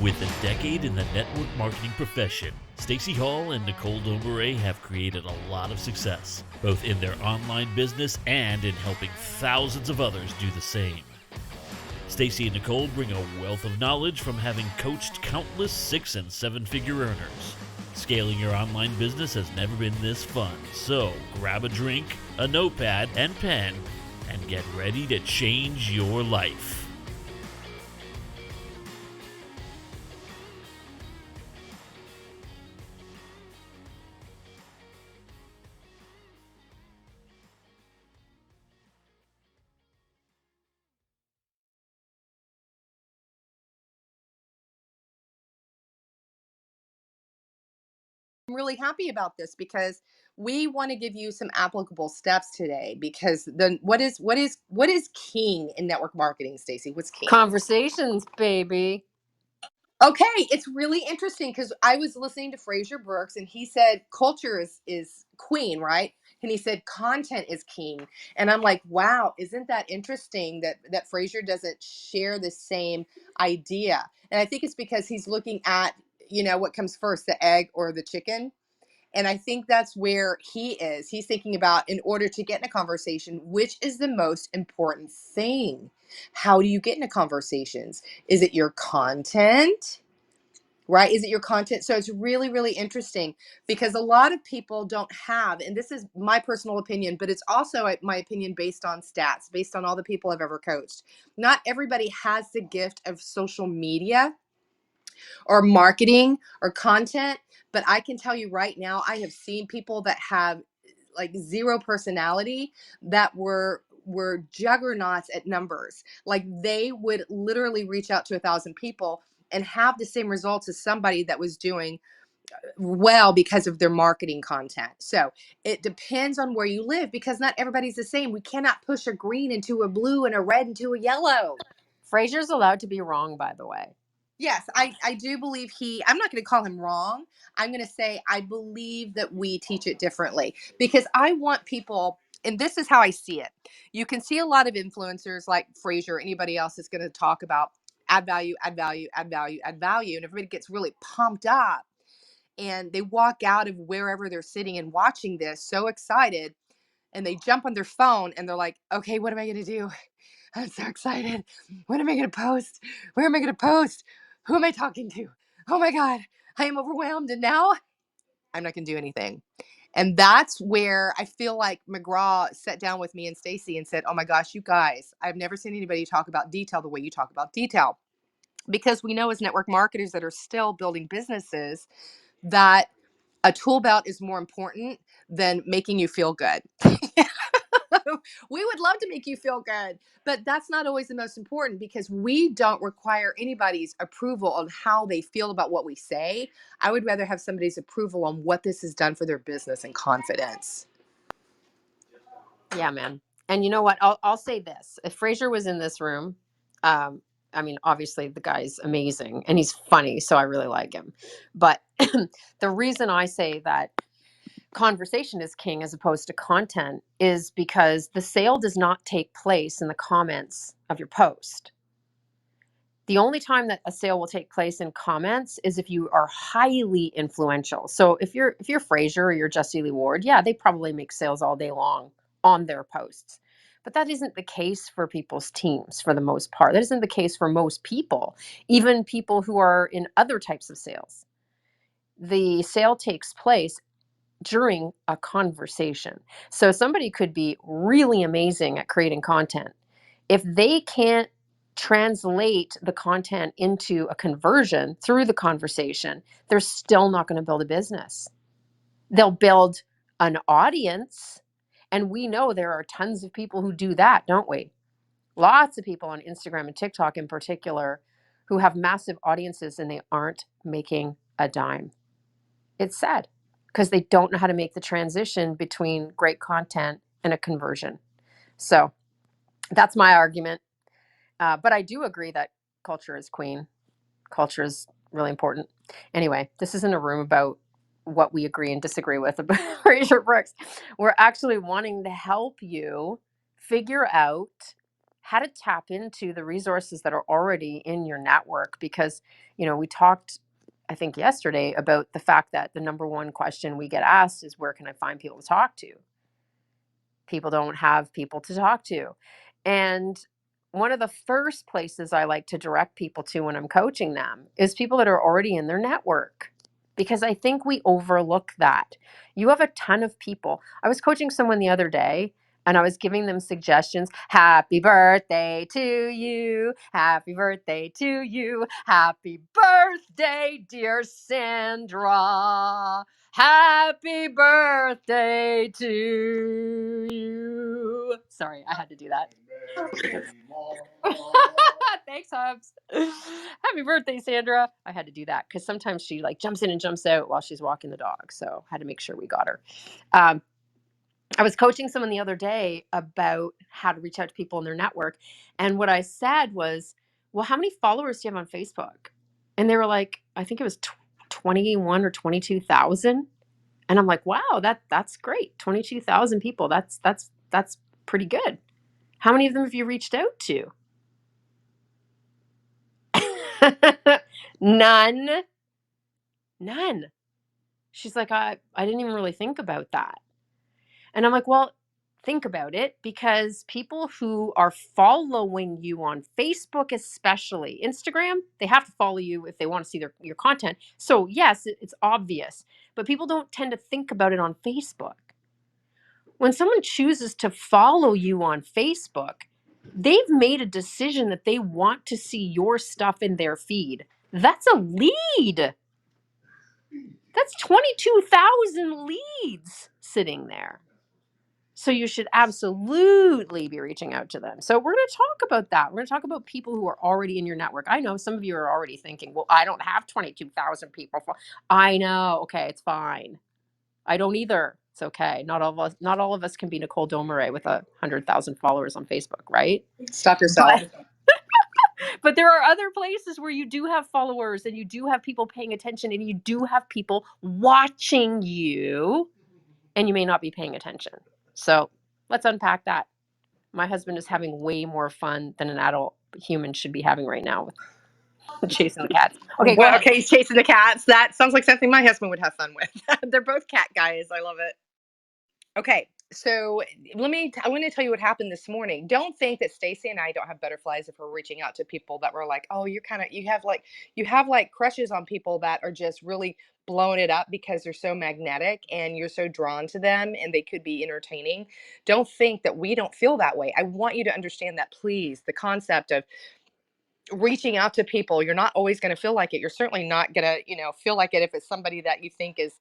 With a decade in the network marketing profession, Staci Hall and Nicole Domuret have created a lot of success, both in their online business and in helping thousands of others do the same. Staci and Nicole bring a wealth of knowledge from having coached countless 6- and 7-figure earners. Scaling your online business has never been this fun, so grab a drink, a notepad, and pen, and get ready to change your life. I'm really happy about this because we want to give you some applicable steps today because the what is king in network marketing, Staci? What's king? Conversations, baby. Okay, it's really interesting because I was listening to Fraser Brooks and he said culture is queen, right? And he said content is king. And I'm like, wow, isn't that interesting that Fraser doesn't share the same idea? And I think it's because he's looking at, what comes first, the egg or the chicken. And I think that's where he is. He's thinking about, in order to get in a conversation, which is the most important thing? How do you get into conversations? Is it your content? Right? Is it your content? So it's really, really interesting because a lot of people don't have, and this is my personal opinion, but it's also my opinion based on stats, based on all the people I've ever coached. Not everybody has the gift of social media or marketing or content. But I can tell you right now, I have seen people that have like zero personality that were juggernauts at numbers. Like they would literally reach out to 1,000 people and have the same results as somebody that was doing well because of their marketing content. So it depends on where you live because not everybody's the same. We cannot push a green into a blue and a red into a yellow. Fraser's allowed to be wrong, by the way. Yes, I do believe I'm not going to call him wrong. I'm going to say I believe that we teach it differently because I want people, and this is how I see it. You can see a lot of influencers like Fraser, anybody else is going to talk about add value, add value, add value, add value. And everybody gets really pumped up and they walk out of wherever they're sitting and watching this so excited and they jump on their phone and they're like, okay, what am I going to do? I'm so excited. What am I going to post? Where am I going to post? Who am I talking to? Oh my God, I am overwhelmed. And now I'm not going to do anything. And that's where I feel like McGraw sat down with me and Staci and said, oh my gosh, you guys, I've never seen anybody talk about detail the way you talk about detail. Because we know as network marketers that are still building businesses that a tool belt is more important than making you feel good. We would love to make you feel good, but that's not always the most important because we don't require anybody's approval on how they feel about what we say. I would rather have somebody's approval on what this has done for their business and confidence. Yeah, man. And you know what? I'll say this: if Fraser was in this room, um, I mean, obviously the guy's amazing and he's funny, so I really like him. But the reason I say that conversation is king as opposed to content is because the sale does not take place in the comments of your post. The only time that a sale will take place in comments is if you are highly influential. So if you're Fraser or you're Justy Lee Ward, yeah, they probably make sales all day long on their posts. But that isn't the case for people's teams for the most part. That isn't the case for most people, even people who are in other types of sales. The sale takes place during a conversation. So somebody could be really amazing at creating content. If they can't translate the content into a conversion through the conversation, they're still not going to build a business. They'll build an audience. And we know there are tons of people who do that, don't we? Lots of people on Instagram and TikTok in particular who have massive audiences and they aren't making a dime. It's sad because they don't know how to make the transition between great content and a conversion. So that's my argument. But I do agree that culture is queen. Culture is really important. Anyway, this isn't a room about what we agree and disagree with about Fraser Brooks. We're actually wanting to help you figure out how to tap into the resources that are already in your network. Because, we talked, I think yesterday, about the fact that the number one question we get asked is, where can I find people to talk to? People don't have people to talk to. And one of the first places I like to direct people to when I'm coaching them is people that are already in their network, because I think we overlook that. You have a ton of people. I was coaching someone the other day and I was giving them suggestions. Happy birthday to you. Happy birthday to you. Happy birthday, dear Sandra. Happy birthday to you. Sorry, I had to do that. Thanks, Hubs. Happy birthday, Sandra. I had to do that because sometimes she jumps in and jumps out while she's walking the dog. So I had to make sure we got her. I was coaching someone the other day about how to reach out to people in their network. And what I said was, well, how many followers do you have on Facebook? And they were like, I think it was 21 or 22,000. And I'm like, wow, that's great. 22,000 people. That's pretty good. How many of them have you reached out to? None. She's like, I didn't even really think about that. And I'm like, well, think about it, because people who are following you on Facebook, especially Instagram, they have to follow you if they want to see your content. So yes, it's obvious, but people don't tend to think about it on Facebook. When someone chooses to follow you on Facebook, they've made a decision that they want to see your stuff in their feed. That's a lead. That's 22,000 leads sitting there. So you should absolutely be reaching out to them. So we're going to talk about that. We're going to talk about people who are already in your network. I know some of you are already thinking, well, I don't have 22,000 people. I know. Okay, it's fine. I don't either. It's okay. Not all of us can be Nicole Domuret with 100,000 followers on Facebook, right? Stop yourself. But there are other places where you do have followers and you do have people paying attention and you do have people watching you, and you may not be paying attention. So let's unpack that. My husband is having way more fun than an adult human should be having right now with chasing the cats. Okay, go ahead. Okay, he's chasing the cats. That sounds like something my husband would have fun with. They're both cat guys. I love it. Okay, so I want to tell you what happened this morning. Don't think that Staci and I don't have butterflies if we're reaching out to people that were like, oh, you have like crushes on people that are just really blowing it up because they're so magnetic and you're so drawn to them and they could be entertaining. Don't think that we don't feel that way. I want you to understand that, please. The concept of reaching out to people, you're not always going to feel like it. You're certainly not going to, feel like it if it's somebody that you think is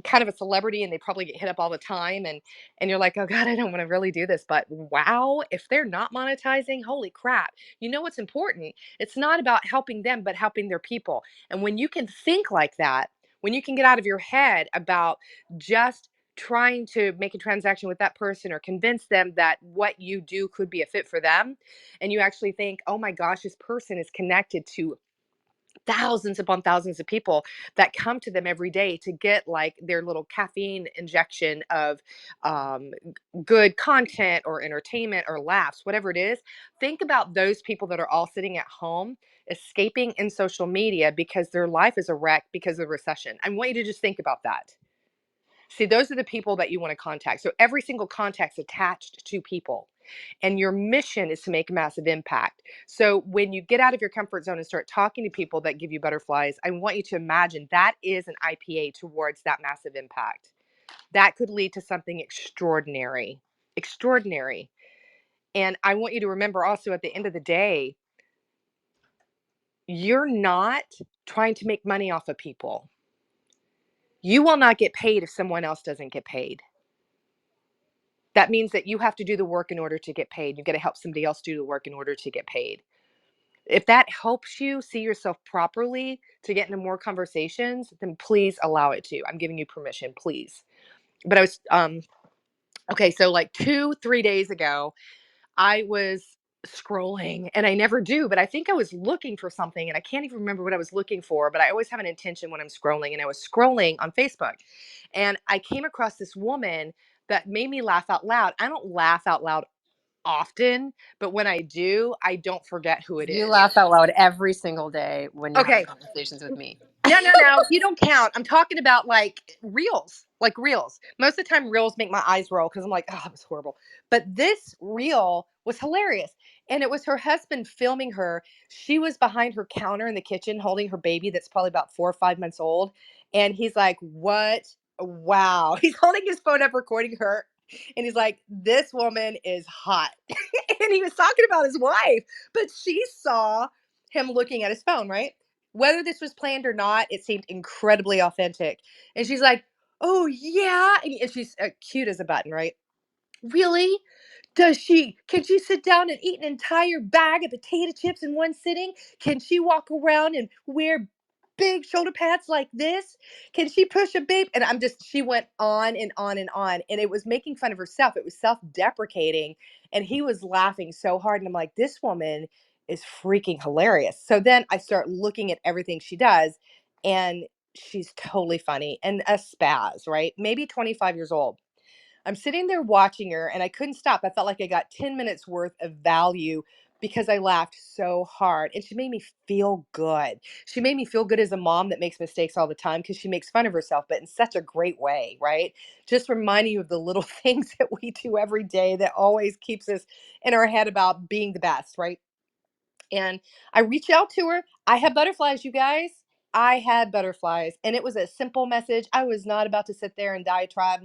kind of a celebrity and they probably get hit up all the time, and you're like, oh god, I don't want to really do this. But wow, if they're not monetizing, holy crap. You know what's important? It's not about helping them, but helping their people. And when you can think like that, when you can get out of your head about just trying to make a transaction with that person or convince them that what you do could be a fit for them, and you actually think, oh my gosh, this person is connected to thousands upon thousands of people that come to them every day to get like their little caffeine injection of good content or entertainment or laughs, whatever it is. Think about those people that are all sitting at home escaping in social media because their life is a wreck because of the recession. I want you to just think about that. See, those are the people that you want to contact. So every single contact's attached to people. And your mission is to make a massive impact. So when you get out of your comfort zone and start talking to people that give you butterflies, I want you to imagine that is an IPA towards that massive impact. That could lead to something extraordinary. Extraordinary. And I want you to remember also, at the end of the day, you're not trying to make money off of people. You will not get paid if someone else doesn't get paid. That means that you have to do the work in order to get paid. You've got to help somebody else do the work in order to get paid. If that helps you see yourself properly to get into more conversations, then please allow it to. I'm giving you permission, please. But I was, okay, so like 2-3 days ago, I was scrolling, and I never do, but I think I was looking for something, and I can't even remember what I was looking for, but I always have an intention when I'm scrolling, and I was scrolling on Facebook, and I came across this woman that made me laugh out loud. I don't laugh out loud often, but when I do, I don't forget who it You is. laugh out loud every single day when you're having Okay. conversations with me. No. You don't count. I'm talking about like reels, like reels. Most of the time, reels make my eyes roll because I'm like, oh, that was horrible. But this reel was hilarious. And it was her husband filming her. She was behind her counter in the kitchen holding her baby that's probably about 4 or 5 months old. And he's like, what? Wow. He's holding his phone up, recording her. And he's like, this woman is hot. And he was talking about his wife, but she saw him looking at his phone, right? Whether this was planned or not, it seemed incredibly authentic. And she's like, oh, yeah. And she's cute as a button, right? Really? Can she sit down and eat an entire bag of potato chips in one sitting? Can she walk around and wear big shoulder pads like this? Can she push a baby? And she went on and on and on. And it was making fun of herself. It was self deprecating. And he was laughing so hard. And I'm like, this woman is freaking hilarious. So then I start looking at everything she does. And she's totally funny and a spaz, right? Maybe 25 years old. I'm sitting there watching her and I couldn't stop. I felt like I got 10 minutes worth of value because I laughed so hard and she made me feel good. She made me feel good as a mom that makes mistakes all the time because she makes fun of herself, but in such a great way, right? Just reminding you of the little things that we do every day that always keeps us in our head about being the best, right? And I reached out to her. I had butterflies, you guys. I had butterflies. And it was a simple message. I was not about to sit there and diatribe,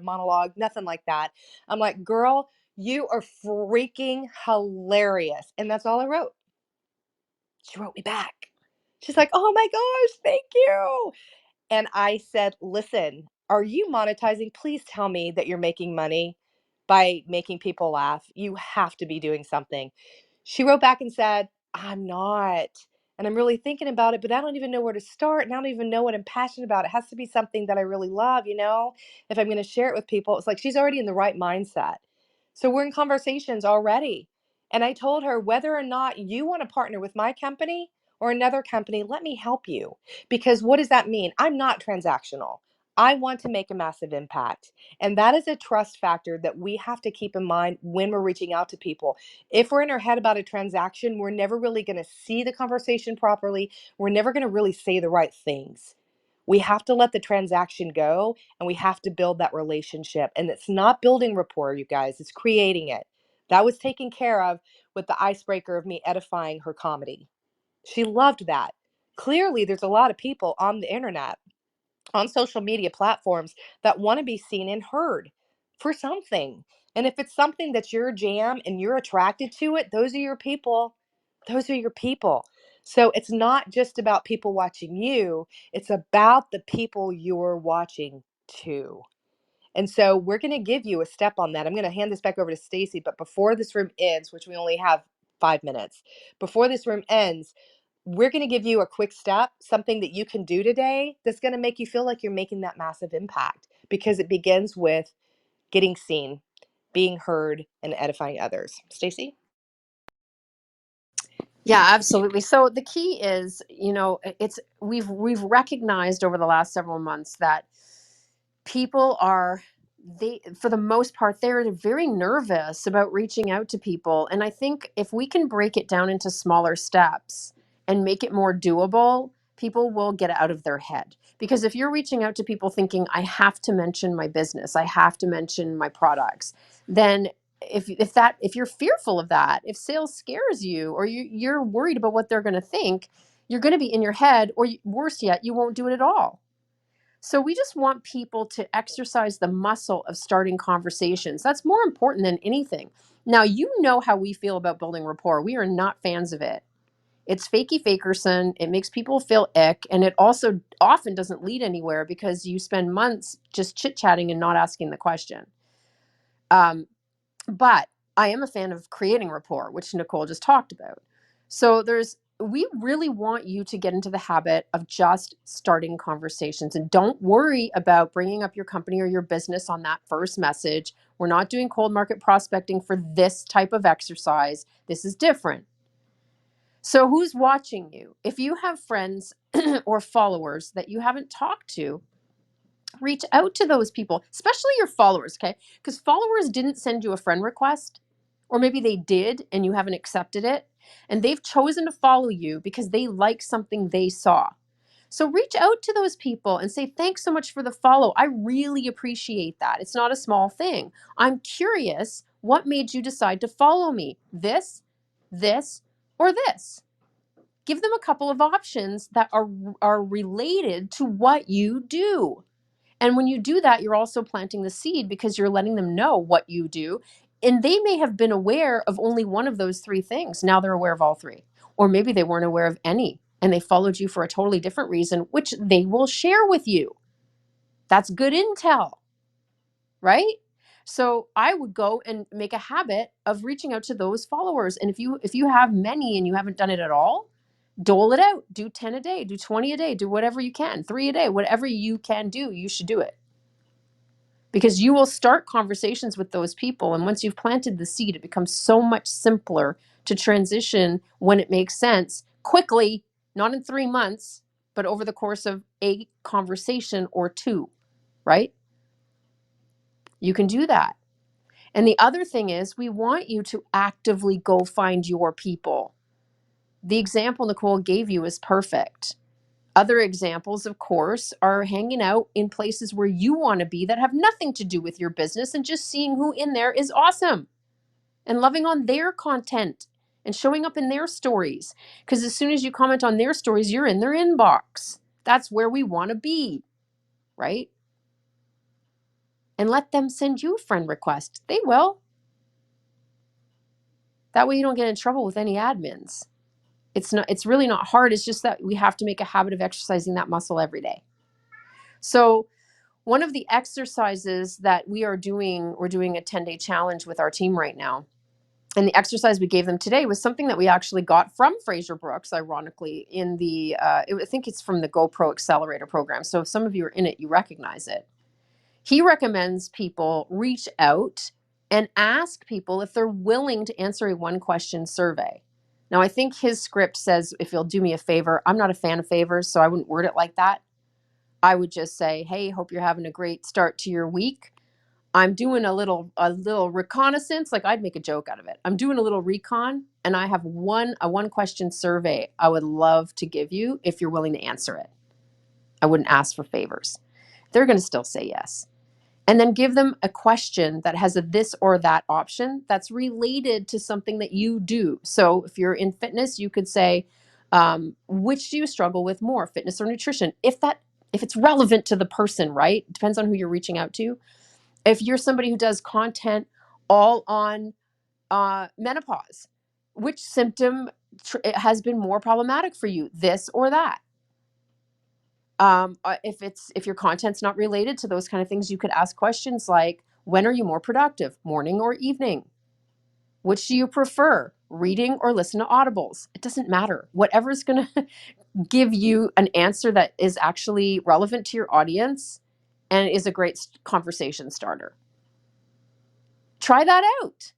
monologue, nothing like that. I'm like, girl, you are freaking hilarious. And that's all I wrote. She wrote me back. She's like, oh my gosh, thank you. And I said, listen, are you monetizing? Please tell me that you're making money by making people laugh. You have to be doing something. She wrote back and said, I'm not. And I'm really thinking about it, but I don't even know where to start. And I don't even know what I'm passionate about. It has to be something that I really love, if I'm going to share it with people. It's like she's already in the right mindset. So we're in conversations already. And I told her, whether or not you want to partner with my company or another company, let me help you. Because what does that mean? I'm not transactional. I want to make a massive impact. And that is a trust factor that we have to keep in mind when we're reaching out to people. If we're in our head about a transaction, we're never really going to see the conversation properly. We're never going to really say the right things. We have to let the transaction go and we have to build that relationship. And it's not building rapport, you guys, it's creating it. That was taken care of with the icebreaker of me edifying her comedy. She loved that. Clearly, there's a lot of people on the internet, on social media platforms that want to be seen and heard for something. And if it's something that's your jam and you're attracted to it, those are your people. Those are your people. So it's not just about people watching you, it's about the people you're watching too. And so we're going to give you a step on that. I'm going to hand this back over to Stacy, but before this room ends, which we only have 5 minutes, before this room ends, we're going to give you a quick step, something that you can do today that's going to make you feel like you're making that massive impact because it begins with getting seen, being heard, and edifying others. Stacy? Yeah, absolutely. So the key is, it's we've recognized over the last several months that people are they for the most part they're very nervous about reaching out to people, and I think if we can break it down into smaller steps and make it more doable, people will get out of their head. Because if you're reaching out to people thinking I have to mention my business, I have to mention my products, then if you're fearful of that, if sales scares you, or you're worried about what they're going to think, you're going to be in your head, or worse yet, you won't do it at all. So we just want people to exercise the muscle of starting conversations. That's more important than anything. Now, you know how we feel about building rapport. We are not fans of it. It's fakey fakerson. It makes people feel ick. And it also often doesn't lead anywhere because you spend months just chit-chatting and not asking the question. But I am a fan of creating rapport, which Nicole just talked about. So we really want you to get into the habit of just starting conversations, and don't worry about bringing up your company or your business on that first message. We're not doing cold market prospecting for this type of exercise. This is different. So who's watching you? If you have friends or followers that you haven't talked to, reach out to those people, especially your followers, okay? Because followers didn't send you a friend request. Or maybe they did and you haven't accepted it, and they've chosen to follow you because they like something they saw. So reach out to those people and say, thanks so much for the follow. I really appreciate that. It's not a small thing. I'm curious, what made you decide to follow me? This, or this? Give them a couple of options that are related to what you do. And when you do that, you're also planting the seed because you're letting them know what you do. And they may have been aware of only one of those three things. Now they're aware of all three. Or maybe they weren't aware of any and they followed you for a totally different reason, which they will share with you. That's good intel, right? So I would go and make a habit of reaching out to those followers. And if you have many and you haven't done it at all, dole it out. Do 10 a day, do 20 a day, do whatever you can, 3 a day, whatever you can do, you should do it. Because you will start conversations with those people. And once you've planted the seed, it becomes so much simpler to transition when it makes sense quickly, not in 3 months, but over the course of a conversation or two, right? You can do that. And the other thing is, we want you to actively go find your people. The example Nicole gave you is perfect. Other examples, of course, are hanging out in places where you want to be that have nothing to do with your business and just seeing who in there is awesome and loving on their content and showing up in their stories. Because as soon as you comment on their stories, you're in their inbox. That's where we want to be, right? And let them send you a friend request. They will. That way you don't get in trouble with any admins. It's really not hard. It's just that we have to make a habit of exercising that muscle every day. So one of the exercises that we're doing a 10-day challenge with our team right now. And the exercise we gave them today was something that we actually got from Fraser Brooks, ironically, in I think it's from the GoPro Accelerator program. So if some of you are in it, you recognize it. He recommends people reach out and ask people if they're willing to answer a one-question survey. Now, I think his script says, if you'll do me a favor. I'm not a fan of favors, so I wouldn't word it like that. I would just say, hey, hope you're having a great start to your week. I'm doing a little reconnaissance. Like, I'd make a joke out of it. I'm doing a little recon, and I have a one question survey I would love to give you if you're willing to answer it. I wouldn't ask for favors. They're going to still say yes. And then give them a question that has a this or that option that's related to something that you do. So if you're in fitness, you could say, which do you struggle with more, fitness or nutrition? If it's relevant to the person, right? It depends on who you're reaching out to. If you're somebody who does content all on menopause, which symptom has been more problematic for you, this or that? If your content's not related to those kind of things, you could ask questions like, when are you more productive, morning or evening? Which do you prefer, reading or listen to audibles? It doesn't matter. Whatever is going to give you an answer that is actually relevant to your audience and is a great conversation starter. Try that out.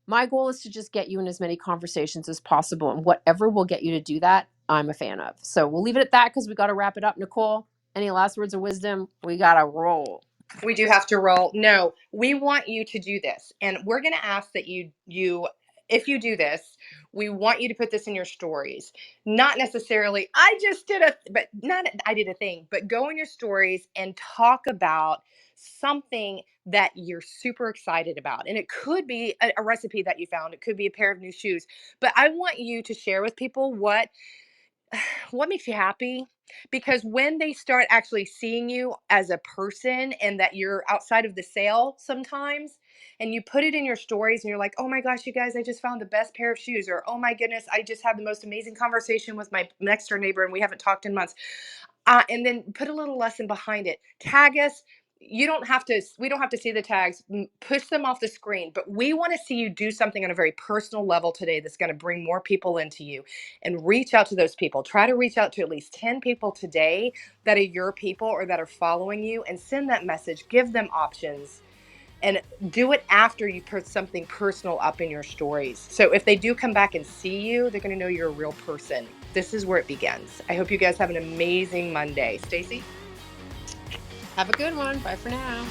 My goal is to just get you in as many conversations as possible, and whatever will get you to do that, I'm a fan of. So we'll leave it at that because we got to wrap it up. Nicole, any last words of wisdom? We got to roll. We do have to roll. No, we want you to do this. And we're going to ask that you, if you do this, we want you to put this in your stories. Not necessarily, I did a thing, but go in your stories and talk about something that you're super excited about. And it could be a recipe that you found. It could be a pair of new shoes. But I want you to share with people what makes you happy, because when they start actually seeing you as a person and that you're outside of the sale sometimes, and you put it in your stories and you're like, oh my gosh, you guys, I just found the best pair of shoes, or oh my goodness, I just had the most amazing conversation with my next door neighbor and we haven't talked in months, and then put a little lesson behind it, tag us. We don't have to see the tags, push them off the screen, but we want to see you do something on a very personal level today that's going to bring more people into you, and reach out to those people. Try to reach out to at least 10 people today that are your people or that are following you, and send that message, give them options, and do it after you put something personal up in your stories. So if they do come back and see you, they're going to know you're a real person. This is where it begins. I hope you guys have an amazing Monday. Stacy? Have a good one. Bye for now.